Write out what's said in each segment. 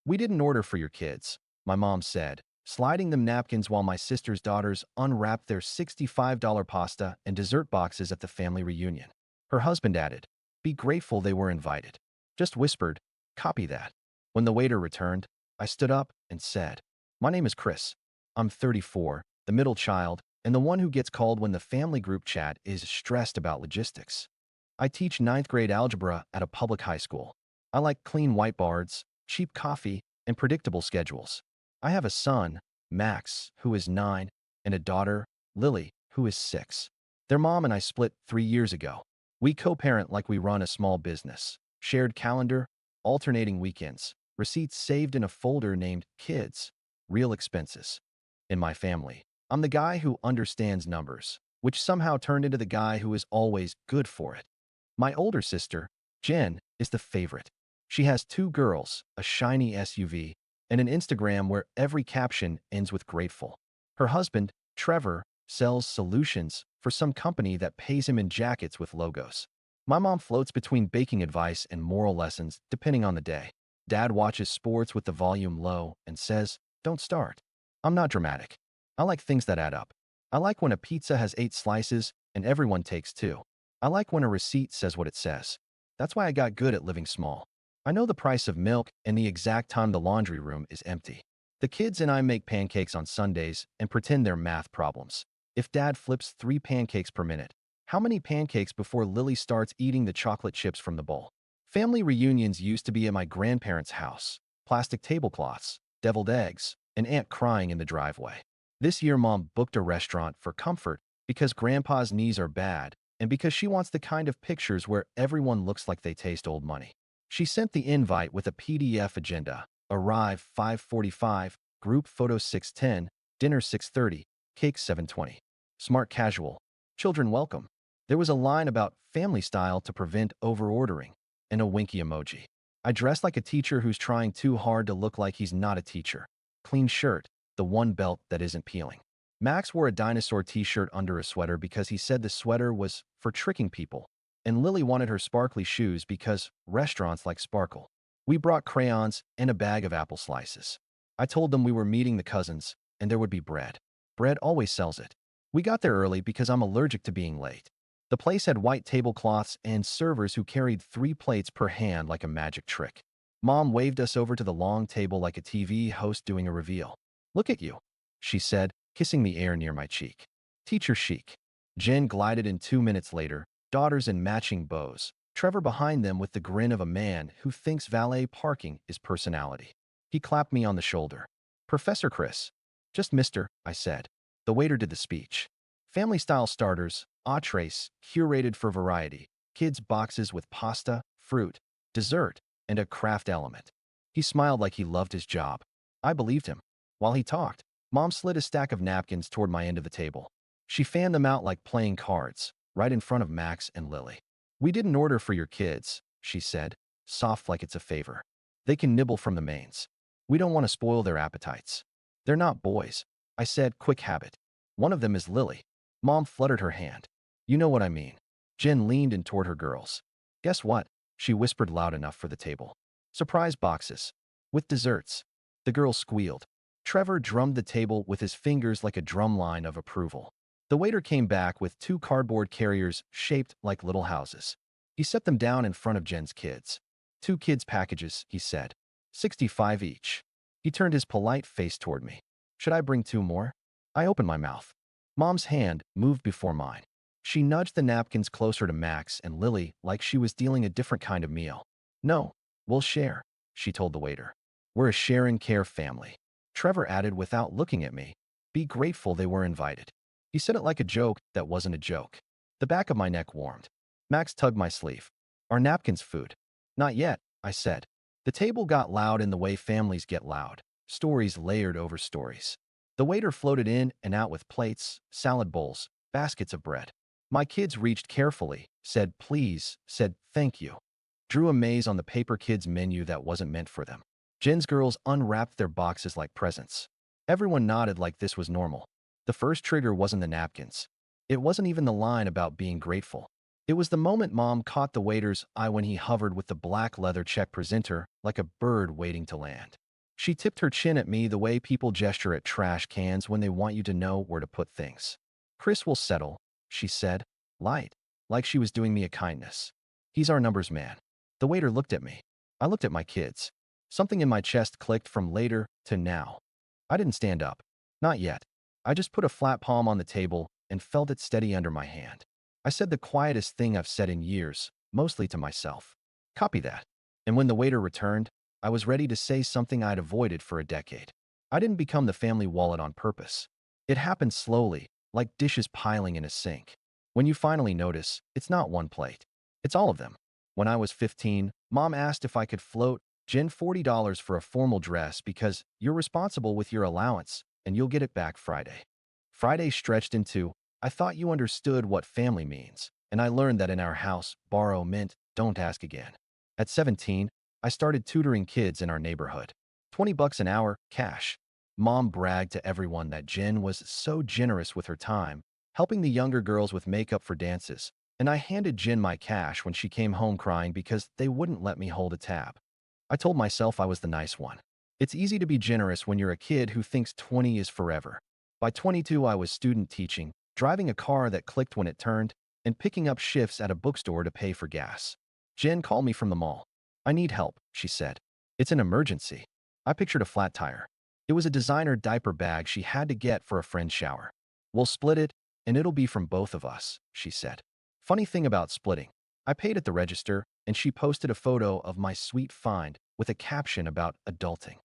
"We didn't order for your kids," my mom said, sliding them napkins while my sister's daughters unwrapped their $65 pasta and dessert boxes at the family reunion. Her husband added, "Be grateful they were invited." Just whispered, "Copy that." When the waiter returned, I stood up and said, "My name is Chris. I'm 34, the middle child, and the one who gets called when the family group chat is stressed about logistics. I teach ninth grade algebra at a public high school. I like clean whiteboards, cheap coffee, and predictable schedules. I have a son, Max, who is 9, and a daughter, Lily, who is 6. Their mom and I split 3 years ago. We co-parent like we run a small business. Shared calendar, alternating weekends, receipts saved in a folder named Kids, Real Expenses. In my family, I'm the guy who understands numbers, which somehow turned into the guy who is always good for it. My older sister, Jen, is the favorite. She has 2 girls, a shiny SUV, and an Instagram where every caption ends with grateful. Her husband, Trevor, sells solutions for some company that pays him in jackets with logos. My mom floats between baking advice and moral lessons depending on the day. Dad watches sports with the volume low and says, "Don't start." I'm not dramatic. I like things that add up. I like when a pizza has 8 slices and everyone takes 2. I like when a receipt says what it says. That's why I got good at living small. I know the price of milk and the exact time the laundry room is empty. The kids and I make pancakes on Sundays and pretend they're math problems. If Dad flips 3 pancakes per minute, how many pancakes before Lily starts eating the chocolate chips from the bowl? Family reunions used to be at my grandparents' house. Plastic tablecloths, deviled eggs, and aunt crying in the driveway. This year, Mom booked a restaurant for comfort because Grandpa's knees are bad and because she wants the kind of pictures where everyone looks like they taste old money. She sent the invite with a PDF agenda. Arrive 5:45, group photo 6:10, dinner 6:30, cake 7:20. Smart casual. Children welcome. There was a line about family style to prevent overordering and a winky emoji. I dressed like a teacher who's trying too hard to look like he's not a teacher. Clean shirt, the one belt that isn't peeling. Max wore a dinosaur t-shirt under a sweater because he said the sweater was for tricking people, and Lily wanted her sparkly shoes because restaurants like sparkle. We brought crayons and a bag of apple slices. I told them we were meeting the cousins, and there would be bread. Bread always sells it. We got there early because I'm allergic to being late. The place had white tablecloths and servers who carried 3 plates per hand like a magic trick. Mom waved us over to the long table like a TV host doing a reveal. "Look at you," she said, kissing the air near my cheek. "Teacher chic." Jen glided in 2 minutes later, daughters in matching bows, Trevor behind them with the grin of a man who thinks valet parking is personality. He clapped me on the shoulder. "Professor Chris." "Just Mister," I said. The waiter did the speech. Family-style starters, entrees, curated for variety, kids' boxes with pasta, fruit, dessert, and a craft element. He smiled like he loved his job. I believed him. While he talked, Mom slid a stack of napkins toward my end of the table. She fanned them out like playing cards, right in front of Max and Lily. "We didn't order for your kids," she said, soft like it's a favor. "They can nibble from the mains. We don't want to spoil their appetites." "They're not boys," I said, quick habit. "One of them is Lily." Mom fluttered her hand. "You know what I mean." Jen leaned in toward her girls. "Guess what?" she whispered loud enough for the table. "Surprise boxes. With desserts." The girls squealed. Trevor drummed the table with his fingers like a drum line of approval. The waiter came back with 2 cardboard carriers shaped like little houses. He set them down in front of Jen's kids. "2 kids' packages," he said. 65 each. He turned his polite face toward me. "Should I bring 2 more?" I opened my mouth. Mom's hand moved before mine. She nudged the napkins closer to Max and Lily like she was dealing a different kind of meal. "No, we'll share," she told the waiter. "We're a share and care family." Trevor added without looking at me, "Be grateful they were invited." He said it like a joke that wasn't a joke. The back of my neck warmed. Max tugged my sleeve. "Are napkins food?" "Not yet," I said. The table got loud in the way families get loud. Stories layered over stories. The waiter floated in and out with plates, salad bowls, baskets of bread. My kids reached carefully, said please, said thank you. Drew a maze on the paper kids menu that wasn't meant for them. Jen's girls unwrapped their boxes like presents. Everyone nodded like this was normal. The first trigger wasn't the napkins. It wasn't even the line about being grateful. It was the moment Mom caught the waiter's eye when he hovered with the black leather check presenter like a bird waiting to land. She tipped her chin at me the way people gesture at trash cans when they want you to know where to put things. Chris will settle, she said, light, like she was doing me a kindness. He's our numbers man. The waiter looked at me. I looked at my kids. Something in my chest clicked from later to now. I didn't stand up. Not yet. I just put a flat palm on the table and felt it steady under my hand. I said the quietest thing I've said in years, mostly to myself. Copy that. And when the waiter returned, I was ready to say something I'd avoided for a decade. I didn't become the family wallet on purpose. It happened slowly, like dishes piling in a sink. When you finally notice, it's not one plate. It's all of them. When I was 15, Mom asked if I could float Jen $40 for a formal dress because you're responsible with your allowance and you'll get it back Friday. Friday stretched into, I thought you understood what family means, and I learned that in our house, borrow meant don't ask again. At 17, I started tutoring kids in our neighborhood. 20 bucks an hour, cash. Mom bragged to everyone that Jen was so generous with her time, helping the younger girls with makeup for dances, and I handed Jen my cash when she came home crying because they wouldn't let me hold a tab. I told myself I was the nice one. It's easy to be generous when you're a kid who thinks 20 is forever. By 22, I was student teaching, driving a car that clicked when it turned, and picking up shifts at a bookstore to pay for gas. Jen called me from the mall. I need help, she said. It's an emergency. I pictured a flat tire. It was a designer diaper bag she had to get for a friend's shower. We'll split it, and it'll be from both of us, she said. Funny thing about splitting, I paid at the register, and she posted a photo of my sweet find with a caption about adulting.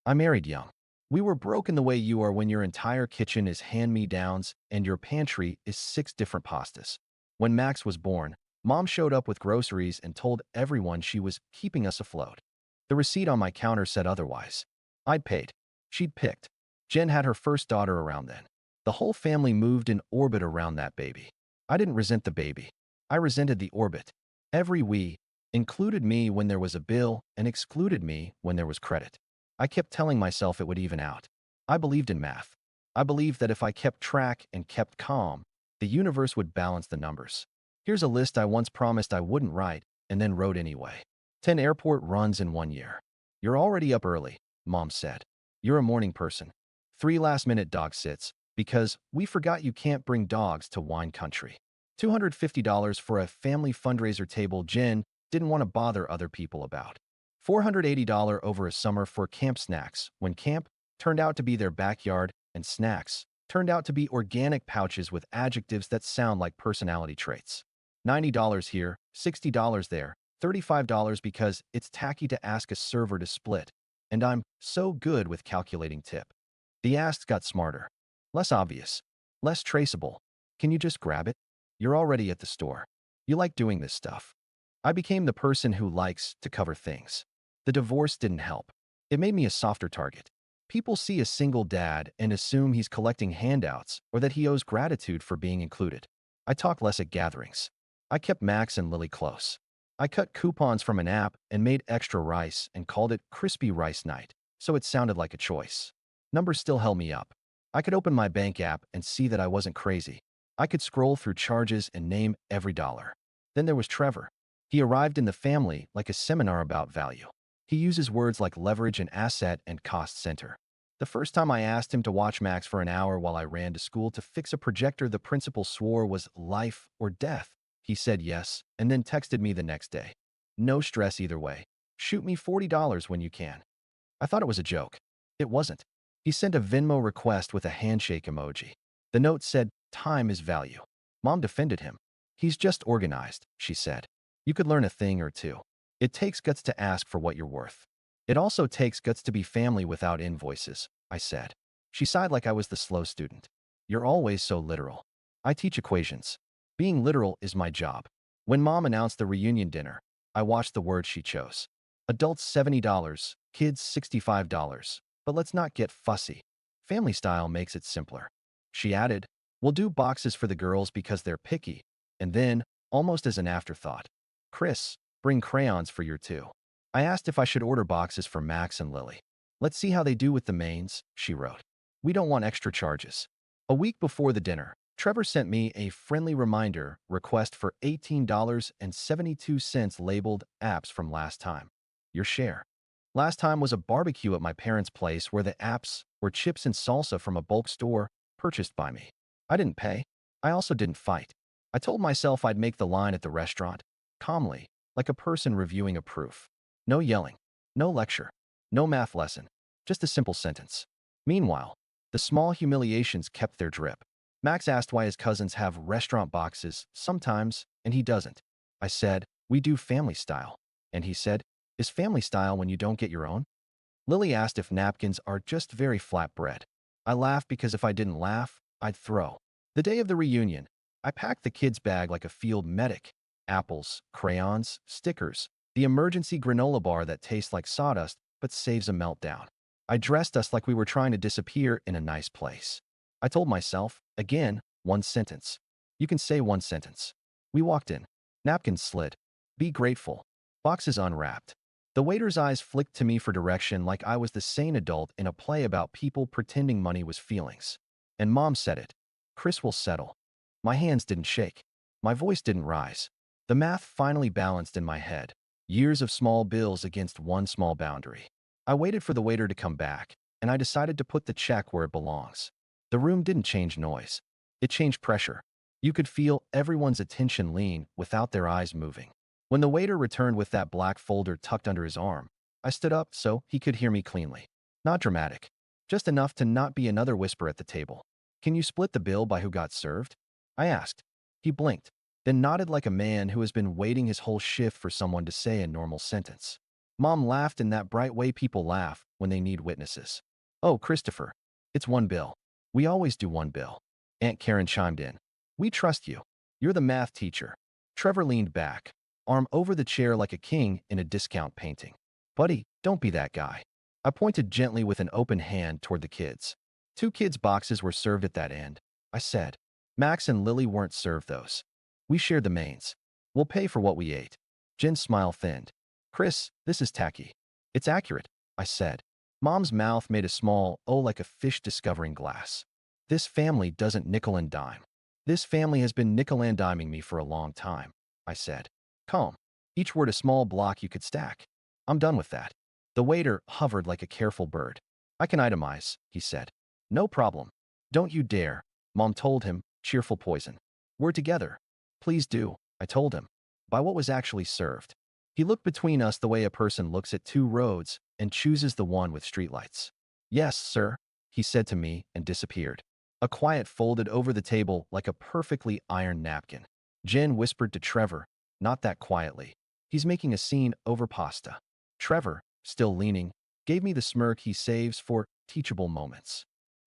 I married young. We were broke in the way you are when your entire kitchen is hand-me-downs and your pantry is 6 different pastas. When Max was born, Mom showed up with groceries and told everyone she was keeping us afloat. The receipt on my counter said otherwise. I'd paid. She'd picked. Jen had her first daughter around then. The whole family moved in orbit around that baby. I didn't resent the baby. I resented the orbit. Every we included me when there was a bill and excluded me when there was credit. I kept telling myself it would even out. I believed in math. I believed that if I kept track and kept calm, the universe would balance the numbers. Here's a list I once promised I wouldn't write and then wrote anyway. 10 airport runs in 1 year. You're already up early, Mom said. You're a morning person. 3 last-minute dog sits because we forgot you can't bring dogs to wine country. $250 for a family fundraiser table Jen didn't want to bother other people about. $480 over a summer for camp snacks when camp turned out to be their backyard and snacks turned out to be organic pouches with adjectives that sound like personality traits. $90 here, $60 there, $35 because it's tacky to ask a server to split, and I'm so good with calculating tip. The asks got smarter, less obvious, less traceable. Can you just grab it? You're already at the store. You like doing this stuff. I became the person who likes to cover things. The divorce didn't help. It made me a softer target. People see a single dad and assume he's collecting handouts or that he owes gratitude for being included. I talk less at gatherings. I kept Max and Lily close. I cut coupons from an app and made extra rice and called it Crispy Rice Night, so it sounded like a choice. Numbers still held me up. I could open my bank app and see that I wasn't crazy. I could scroll through charges and name every dollar. Then there was Trevor. He arrived in the family like a seminar about value. He uses words like leverage and asset and cost center. The first time I asked him to watch Max for an hour while I ran to school to fix a projector the principal swore was life or death. He said yes, and then texted me the next day. No stress either way. Shoot me $40 when you can. I thought it was a joke. It wasn't. He sent a Venmo request with a handshake emoji. The note said, time is value. Mom defended him. He's just organized, she said. You could learn a thing or two. It takes guts to ask for what you're worth. It also takes guts to be family without invoices, I said. She sighed like I was the slow student. You're always so literal. I teach equations. Being literal is my job. When Mom announced the reunion dinner, I watched the words she chose. Adults $70, kids $65. But let's not get fussy. Family style makes it simpler. She added, we'll do boxes for the girls because they're picky. And then, almost as an afterthought, Chris, bring crayons for your two. I asked if I should order boxes for Max and Lily. Let's see how they do with the mains, she wrote. We don't want extra charges. A week before the dinner, Trevor sent me a friendly reminder request for $18.72 labeled apps from last time. Your share. Last time was a barbecue at my parents' place where the apps were chips and salsa from a bulk store purchased by me. I didn't pay. I also didn't fight. I told myself I'd make the line at the restaurant, calmly, like a person reviewing a proof. No yelling, no lecture, no math lesson, just a simple sentence. Meanwhile, the small humiliations kept their drip. Max asked why his cousins have restaurant boxes sometimes, and he doesn't. I said, we do family style. And he said, is family style when you don't get your own? Lily asked if napkins are just very flat bread. I laughed because if I didn't laugh, I'd throw. The day of the reunion, I packed the kids' bag like a field medic. Apples, crayons, stickers, the emergency granola bar that tastes like sawdust but saves a meltdown. I dressed us like we were trying to disappear in a nice place. I told myself, again, one sentence. You can say one sentence. We walked in. Napkins slid. Be grateful. Boxes unwrapped. The waiter's eyes flicked to me for direction like I was the sane adult in a play about people pretending money was feelings. And Mom said it. Chris will settle. My hands didn't shake. My voice didn't rise. The math finally balanced in my head. Years of small bills against one small boundary. I waited for the waiter to come back, and I decided to put the check where it belongs. The room didn't change noise. It changed pressure. You could feel everyone's attention lean without their eyes moving. When the waiter returned with that black folder tucked under his arm, I stood up so he could hear me cleanly. Not dramatic. Just enough to not be another whisper at the table. Can you split the bill by who got served? I asked. He blinked, then nodded like a man who has been waiting his whole shift for someone to say a normal sentence. Mom laughed in that bright way people laugh when they need witnesses. Oh, Christopher, it's one bill. We always do one bill. Aunt Karen chimed in. We trust you. You're the math teacher. Trevor leaned back, arm over the chair like a king in a discount painting. Buddy, don't be that guy. I pointed gently with an open hand toward the kids. 2 kids' boxes were served at that end. I said. Max and Lily weren't served those. We shared the mains. We'll pay for what we ate. Jen's smile thinned. Chris, this is tacky. It's accurate, I said. Mom's mouth made a small O like a fish discovering glass. This family doesn't nickel and dime. This family has been nickel and diming me for a long time, I said. Calm. Each word a small block you could stack. I'm done with that. The waiter hovered like a careful bird. I can itemize, he said. No problem. Don't you dare, Mom told him, cheerful poison. We're together. Please do, I told him. By what was actually served. He looked between us the way a person looks at 2 roads and chooses the one with streetlights. Yes, sir, he said to me and disappeared. A quiet folded over the table like a perfectly ironed napkin. Jen whispered to Trevor, not that quietly. He's making a scene over pasta. Trevor, still leaning, gave me the smirk he saves for teachable moments.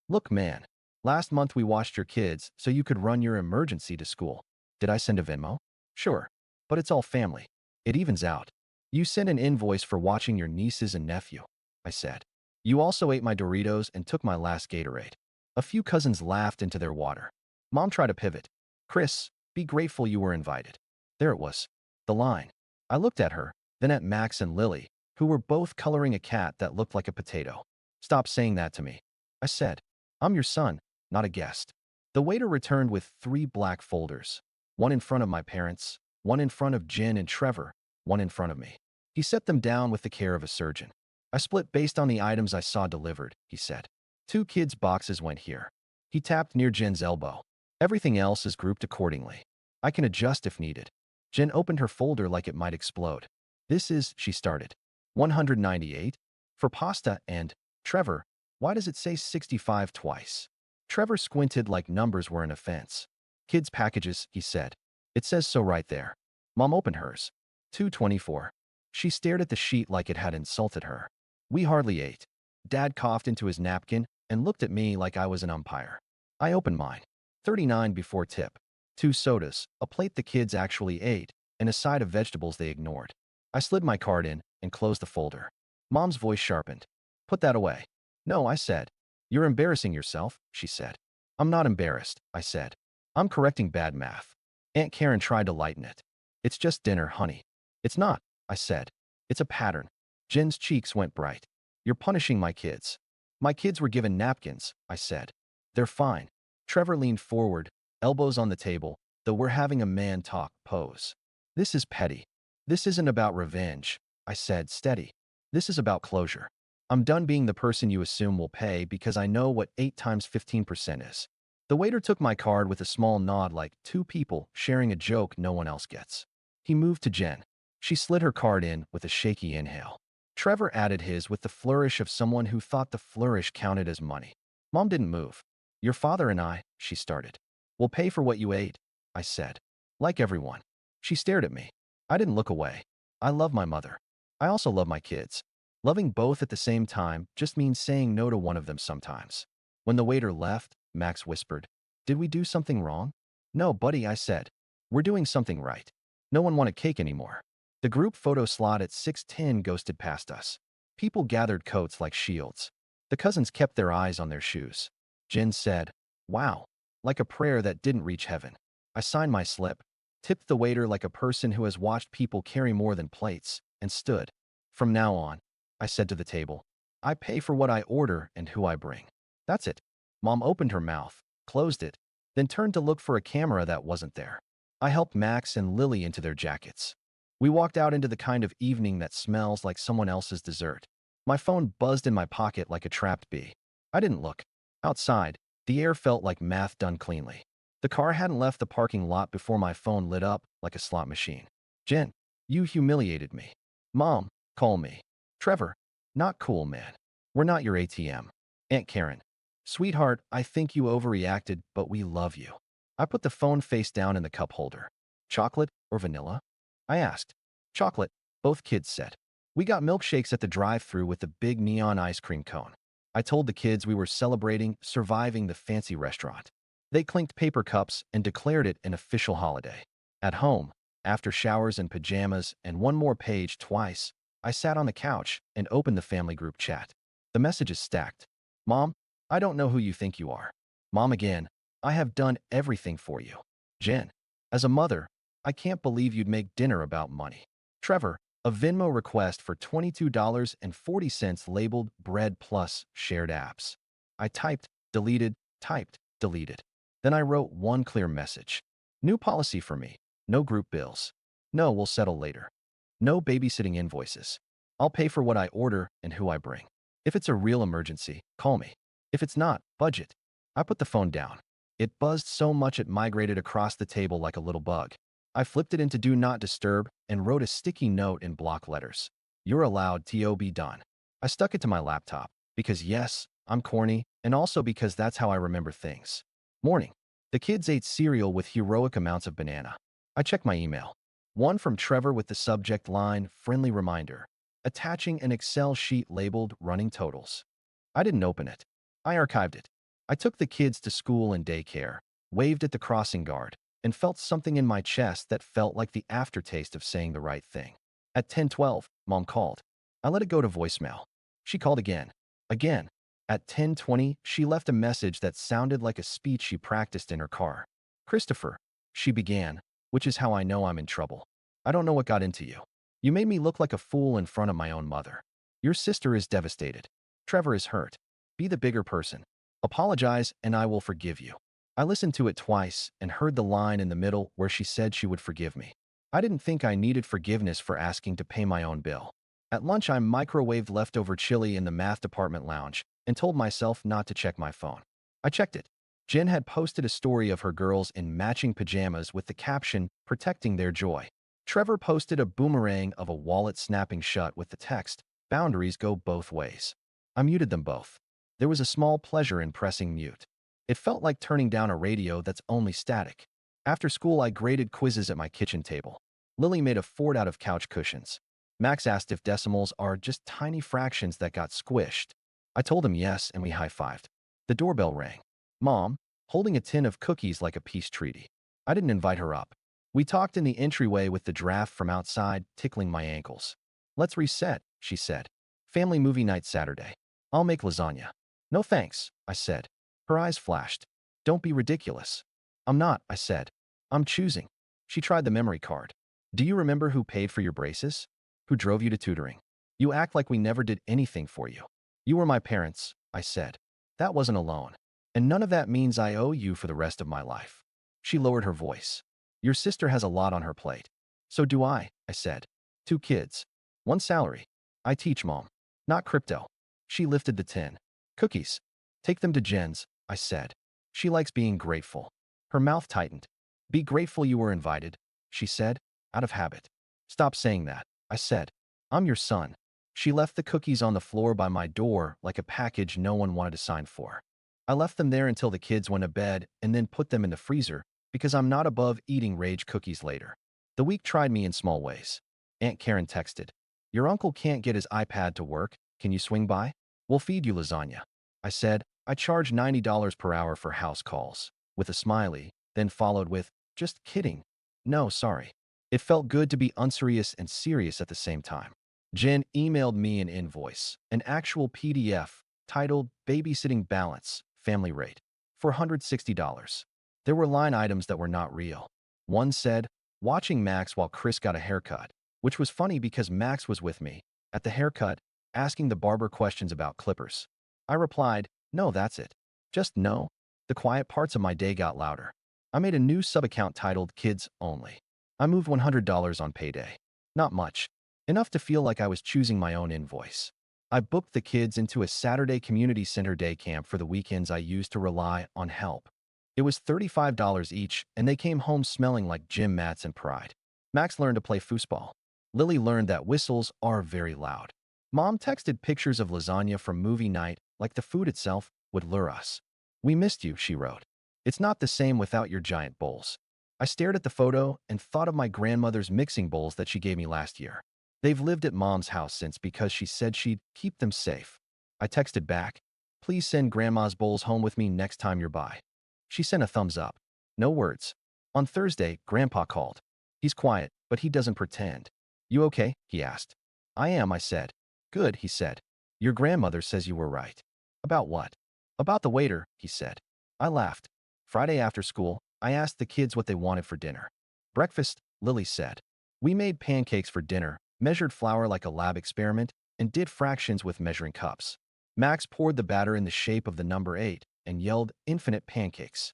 Look, man, last month we washed your kids so you could run your emergency to school. Did I send a Venmo? Sure, but it's all family. It evens out. You sent an invoice for watching your nieces and nephew, I said. You also ate my Doritos and took my last Gatorade. A few cousins laughed into their water. Mom tried to pivot. Chris, be grateful you were invited. There it was. The line. I looked at her, then at Max and Lily, who were both coloring a cat that looked like a potato. Stop saying that to me. I said, I'm your son, not a guest. The waiter returned with 3 black folders. One in front of my parents, one in front of Jen and Trevor, one in front of me. He set them down with the care of a surgeon. I split based on the items I saw delivered, he said. 2 kids' boxes went here. He tapped near Jen's elbow. Everything else is grouped accordingly. I can adjust if needed. Jen opened her folder like it might explode. This is, she started. 198? For pasta and, Trevor, why does it say 65 twice? Trevor squinted like numbers were an offense. Kids' packages, he said. It says so right there. Mom opened hers. 224. She stared at the sheet like it had insulted her. We hardly ate. Dad coughed into his napkin and looked at me like I was an umpire. I opened mine. 39 before tip. 2 sodas, a plate the kids actually ate, and a side of vegetables they ignored. I slid my card in and closed the folder. Mom's voice sharpened. Put that away. No, I said. You're embarrassing yourself, she said. I'm not embarrassed, I said. I'm correcting bad math. Aunt Karen tried to lighten it. It's just dinner, honey. It's not, I said. It's a pattern. Jen's cheeks went bright. You're punishing my kids. My kids were given napkins, I said. They're fine. Trevor leaned forward, elbows on the table, the we're having a man talk pose. This is petty. This isn't about revenge, I said, steady. This is about closure. I'm done being the person you assume will pay because I know what 8 times 15% is. The waiter took my card with a small nod like two people sharing a joke no one else gets. He moved to Jen. She slid her card in with a shaky inhale. Trevor added his with the flourish of someone who thought the flourish counted as money. Mom didn't move. Your father and I, she started. We'll pay for what you ate, I said. Like everyone. She stared at me. I didn't look away. I love my mother. I also love my kids. Loving both at the same time just means saying no to one of them sometimes. When the waiter left, Max whispered, "Did we do something wrong?" "No, buddy," I said. "We're doing something right." No one wanted cake anymore. The group photo slot at 6:10 ghosted past us. People gathered coats like shields. The cousins kept their eyes on their shoes. Jen said, "Wow," like a prayer that didn't reach heaven. I signed my slip, tipped the waiter like a person who has watched people carry more than plates, and stood. "From now on," I said to the table, "I pay for what I order and who I bring." That's it. Mom opened her mouth, closed it, then turned to look for a camera that wasn't there. I helped Max and Lily into their jackets. We walked out into the kind of evening that smells like someone else's dessert. My phone buzzed in my pocket like a trapped bee. I didn't look. Outside, the air felt like math done cleanly. The car hadn't left the parking lot before my phone lit up like a slot machine. "Jen, you humiliated me." "Mom, call me." "Trevor, not cool, man. We're not your ATM." "Aunt Karen, sweetheart, I think you overreacted, but we love you." I put the phone face down in the cup holder. "Chocolate or vanilla?" I asked. "Chocolate," both kids said. We got milkshakes at the drive-thru with the big neon ice cream cone. I told the kids we were celebrating surviving the fancy restaurant. They clinked paper cups and declared it an official holiday. At home, after showers and pajamas and one more page twice, I sat on the couch and opened the family group chat. The messages stacked. "Mom, I don't know who you think you are." "Mom again, I have done everything for you." "Jen, as a mother, I can't believe you'd make dinner about money." "Trevor, a Venmo request for $22.40 labeled bread plus shared apps." I typed, deleted. Then I wrote one clear message. "New policy for me. No group bills. No, we'll settle later. No babysitting invoices. I'll pay for what I order and who I bring. If it's a real emergency, call me. If it's not, budget." I put the phone down. It buzzed so much it migrated across the table like a little bug. I flipped it into Do Not Disturb and wrote a sticky note in block letters. "You're allowed to be done." I stuck it to my laptop because yes, I'm corny, and also because that's how I remember things. Morning. The kids ate cereal with heroic amounts of banana. I checked my email. One from Trevor with the subject line, "Friendly reminder," attaching an Excel sheet labeled Running Totals. I didn't open it. I archived it. I took the kids to school and daycare, waved at the crossing guard, and felt something in my chest that felt like the aftertaste of saying the right thing. At 10:12, Mom called. I let it go to voicemail. She called again. Again. At 10:20, she left a message that sounded like a speech she practiced in her car. "Christopher," she began, which is how I know I'm in trouble. "I don't know what got into you. You made me look like a fool in front of my own mother. Your sister is devastated. Trevor is hurt. Be the bigger person. Apologize and I will forgive you." I listened to it twice and heard the line in the middle where she said she would forgive me. I didn't think I needed forgiveness for asking to pay my own bill. At lunch, I microwaved leftover chili in the math department lounge and told myself not to check my phone. I checked it. Jen had posted a story of her girls in matching pajamas with the caption, "Protecting their joy." Trevor posted a boomerang of a wallet snapping shut with the text, "Boundaries go both ways." I muted them both. There was a small pleasure in pressing mute. It felt like turning down a radio that's only static. After school, I graded quizzes at my kitchen table. Lily made a fort out of couch cushions. Max asked if decimals are just tiny fractions that got squished. I told him yes, and we high-fived. The doorbell rang. Mom, holding a tin of cookies like a peace treaty. I didn't invite her up. We talked in the entryway with the draft from outside tickling my ankles. "Let's reset," she said. "Family movie night Saturday. I'll make lasagna." "No thanks," I said. Her eyes flashed. "Don't be ridiculous." "I'm not," I said. "I'm choosing." She tried the memory card. "Do you remember who paid for your braces? Who drove you to tutoring? You act like we never did anything for you." "You were my parents," I said. "That wasn't a loan. And none of that means I owe you for the rest of my life." She lowered her voice. "Your sister has a lot on her plate." "So do I," I said. "2 kids. 1 salary." I teach, Mom. Not crypto. She lifted the tin. Cookies. Take them to Jen's, I said. She likes being grateful. Her mouth tightened. Be grateful you were invited, she said, out of habit. Stop saying that, I said. I'm your son. She left the cookies on the floor by my door like a package no one wanted to sign for. I left them there until the kids went to bed and then put them in the freezer because I'm not above eating rage cookies later. The week tried me in small ways. Aunt Karen texted, your uncle can't get his iPad to work. Can you swing by? We'll feed you lasagna. I said, I charge $90 per hour for house calls, with a smiley, then followed with, just kidding. No, sorry. It felt good to be unserious and serious at the same time. Jen emailed me an invoice, an actual PDF, titled Babysitting Balance, Family Rate, for $160. There were line items that were not real. One said, watching Max while Chris got a haircut, which was funny because Max was with me, at the haircut, asking the barber questions about clippers. I replied, no, that's it. Just no. The quiet parts of my day got louder. I made a new sub-account titled Kids Only. I moved $100 on payday. Not much. Enough to feel like I was choosing my own invoice. I booked the kids into a Saturday community center day camp for the weekends I used to rely on help. It was $35 each, and they came home smelling like gym mats and pride. Max learned to play foosball. Lily learned that whistles are very loud. Mom texted pictures of lasagna from movie night like the food itself would lure us. We missed you, she wrote. It's not the same without your giant bowls. I stared at the photo and thought of my grandmother's mixing bowls that she gave me last year. They've lived at Mom's house since because she said she'd keep them safe. I texted back, please send Grandma's bowls home with me next time you're by. She sent a thumbs up. No words. On Thursday, Grandpa called. He's quiet, but he doesn't pretend. You okay? He asked. I am, I said. Good, he said. Your grandmother says you were right. About what? About the waiter, he said. I laughed. Friday after school, I asked the kids what they wanted for dinner. Breakfast, Lily said. We made pancakes for dinner, measured flour like a lab experiment, and did fractions with measuring cups. Max poured the batter in the shape of the number 8 and yelled, infinite pancakes.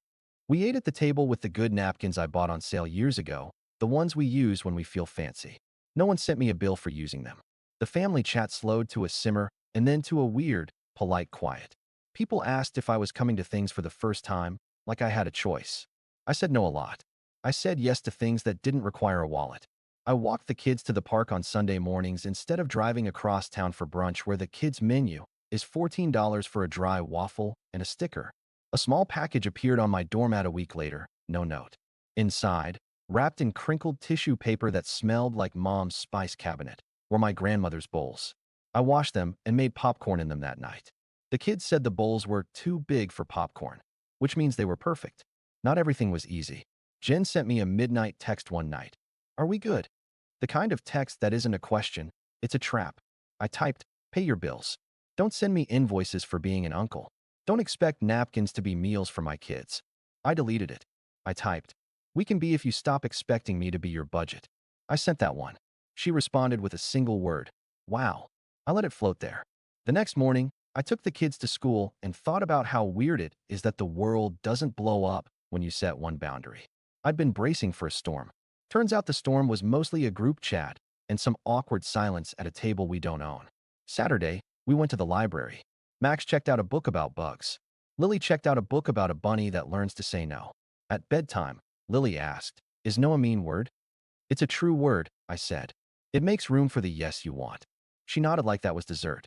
We ate at the table with the good napkins I bought on sale years ago, the ones we use when we feel fancy. No one sent me a bill for using them. The family chat slowed to a simmer and then to a weird, polite quiet. People asked if I was coming to things for the first time, like I had a choice. I said no a lot. I said yes to things that didn't require a wallet. I walked the kids to the park on Sunday mornings instead of driving across town for brunch where the kids' menu is $14 for a dry waffle and a sticker. A small package appeared on my doormat a week later, no note. Inside, wrapped in crinkled tissue paper that smelled like Mom's spice cabinet, were my grandmother's bowls. I washed them and made popcorn in them that night. The kids said the bowls were too big for popcorn, which means they were perfect. Not everything was easy. Jen sent me a midnight text one night. Are we good? The kind of text that isn't a question, it's a trap. I typed, pay your bills. Don't send me invoices for being an uncle. Don't expect napkins to be meals for my kids. I deleted it. I typed, we can be if you stop expecting me to be your budget. I sent that one. She responded with a single word, wow. I let it float there. The next morning, I took the kids to school and thought about how weird it is that the world doesn't blow up when you set one boundary. I'd been bracing for a storm. Turns out the storm was mostly a group chat and some awkward silence at a table we don't own. Saturday, we went to the library. Max checked out a book about bugs. Lily checked out a book about a bunny that learns to say no. At bedtime, Lily asked, is no a mean word? It's a true word, I said. It makes room for the yes you want. She nodded like that was dessert.